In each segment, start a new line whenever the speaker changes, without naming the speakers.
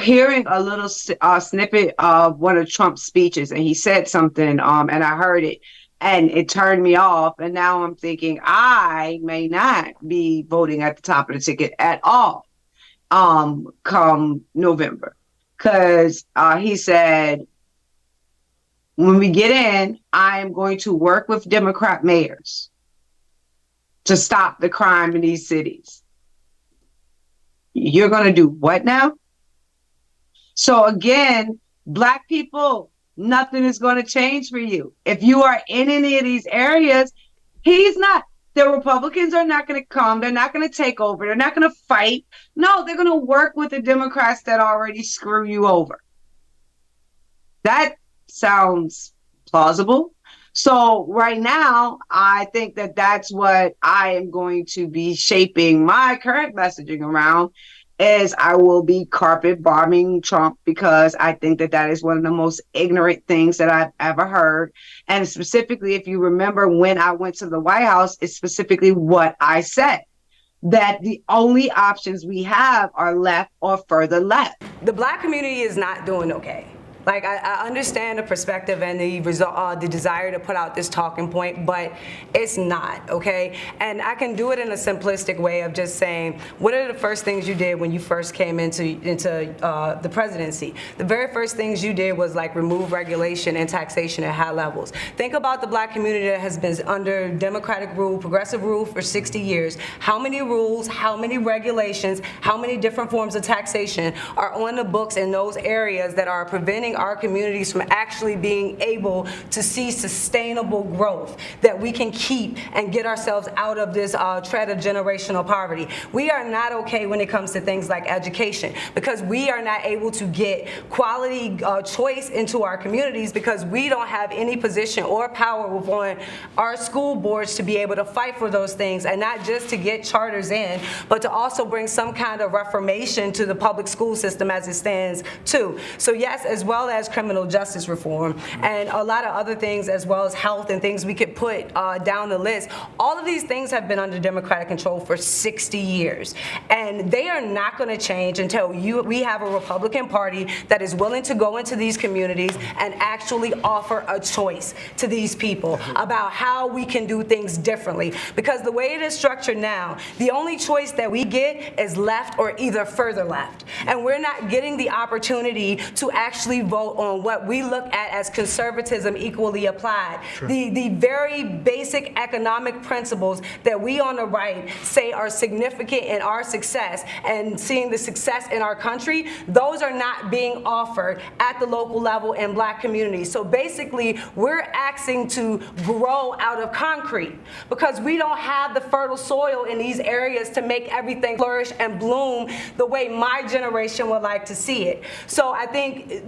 hearing a little snippet of one of Trump's speeches, and he said something, and I heard it, and it turned me off. And now I'm thinking I may not be voting at the top of the ticket at all, come November, because he said, when we get in, I am going to work with Democrat mayors to stop the crime in these cities. You're going to do what now? So again, Black people, nothing is going to change for you. If you are in any of these areas, he's not. The Republicans are not going to come. They're not going to take over. They're not going to fight. No, they're going to work with the Democrats that already screw you over. That sounds plausible. So right now, I think that that's what I am going to be shaping my current messaging around, is I will be carpet bombing Trump, because I think that that is one of the most ignorant things that I've ever heard. And specifically, if you remember when I went to the White House, it's specifically what I said, that the only options we have are left or further left.
The Black community is not doing okay. Like, I understand the perspective and the desire to put out this talking point, but it's not, okay? And I can do it in a simplistic way of just saying, what are the first things you did when you first came into the presidency? The very first things you did was like remove regulation and taxation at high levels. Think about the Black community that has been under Democratic rule, progressive rule for 60 years. How many rules, how many regulations, how many different forms of taxation are on the books in those areas that are preventing our communities from actually being able to see sustainable growth that we can keep and get ourselves out of this tread of generational poverty? We are not okay when it comes to things like education, because we are not able to get quality choice into our communities because we don't have any position or power on our school boards to be able to fight for those things, and not just to get charters in, but to also bring some kind of reformation to the public school system as it stands too. So yes, as well as criminal justice reform and a lot of other things, as well as health and things we could put down the list. All of these things have been under Democratic control for 60 years, and they are not going to change until we have a Republican Party that is willing to go into these communities and actually offer a choice to these people about how we can do things differently. Because the way it is structured now, the only choice that we get is left or either further left, and we're not getting the opportunity to actually vote on what we look at as conservatism equally applied. The very basic economic principles that we on the right say are significant in our success and seeing the success in our country, those are not being offered at the local level in Black communities. So basically, we're asking to grow out of concrete because we don't have the fertile soil in these areas to make everything flourish and bloom the way my generation would like to see it. So I think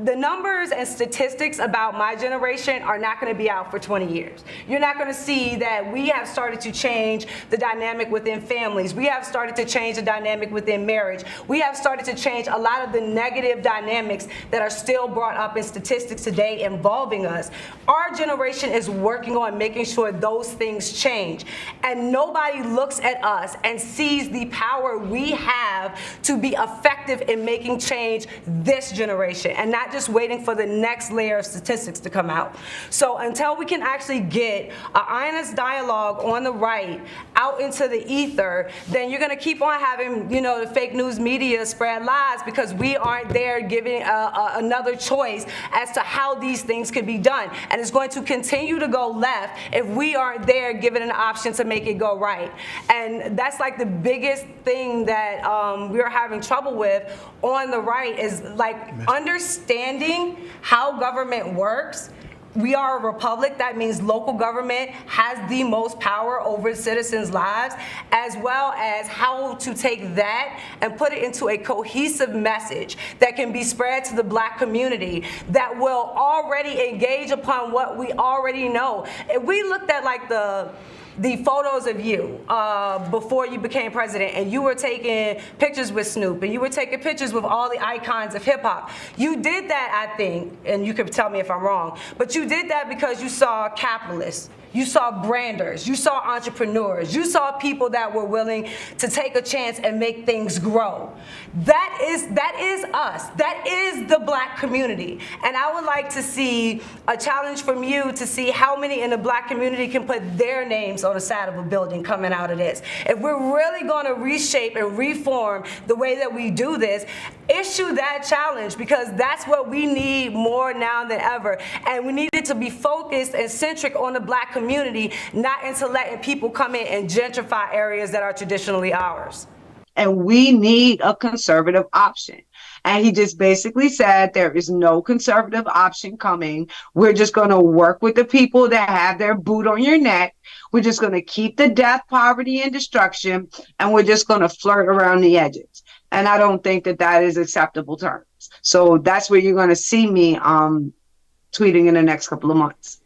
the numbers and statistics about my generation are not going to be out for 20 years. You're not going to see that we have started to change the dynamic within families. We have started to change the dynamic within marriage. We have started to change a lot of the negative dynamics that are still brought up in statistics today involving us. Our generation is working on making sure those things change. And nobody looks at us and sees the power we have to be effective in making change this generation, and not just waiting for the next layer of statistics to come out. So until we can actually get an honest dialogue on the right out into the ether, then you're going to keep on having, you know, the fake news media spread lies because we aren't there giving another choice as to how these things could be done. And it's going to continue to go left if we aren't there giving an option to make it go right. And that's like the biggest thing that we're having trouble with on the right, is like understanding how government works. We are a republic. That means local government has the most power over citizens' lives, as well as how to take that and put it into a cohesive message that can be spread to the Black community that will already engage upon what we already know. If we looked at like the photos of you before you became president, and you were taking pictures with Snoop, and you were taking pictures with all the icons of hip hop. You did that, I think, and you could tell me if I'm wrong, but you did that because you saw capitalists, you saw branders, you saw entrepreneurs, you saw people that were willing to take a chance and make things grow. That is us. That is the Black community. And I would like to see a challenge from you to see how many in the Black community can put their names on the side of a building coming out of this. If we're really going to reshape and reform the way that we do this, issue that challenge, because that's what we need more now than ever. And we need it to be focused and centric on the Black community, not into letting people come in and gentrify areas that are traditionally ours.
And we need a conservative option. And he just basically said there is no conservative option coming. We're just going to work with the people that have their boot on your neck. We're just going to keep the death, poverty, and destruction, and we're just going to flirt around the edges. And I don't think that that is acceptable terms. So that's where you're going to see me tweeting in the next couple of months.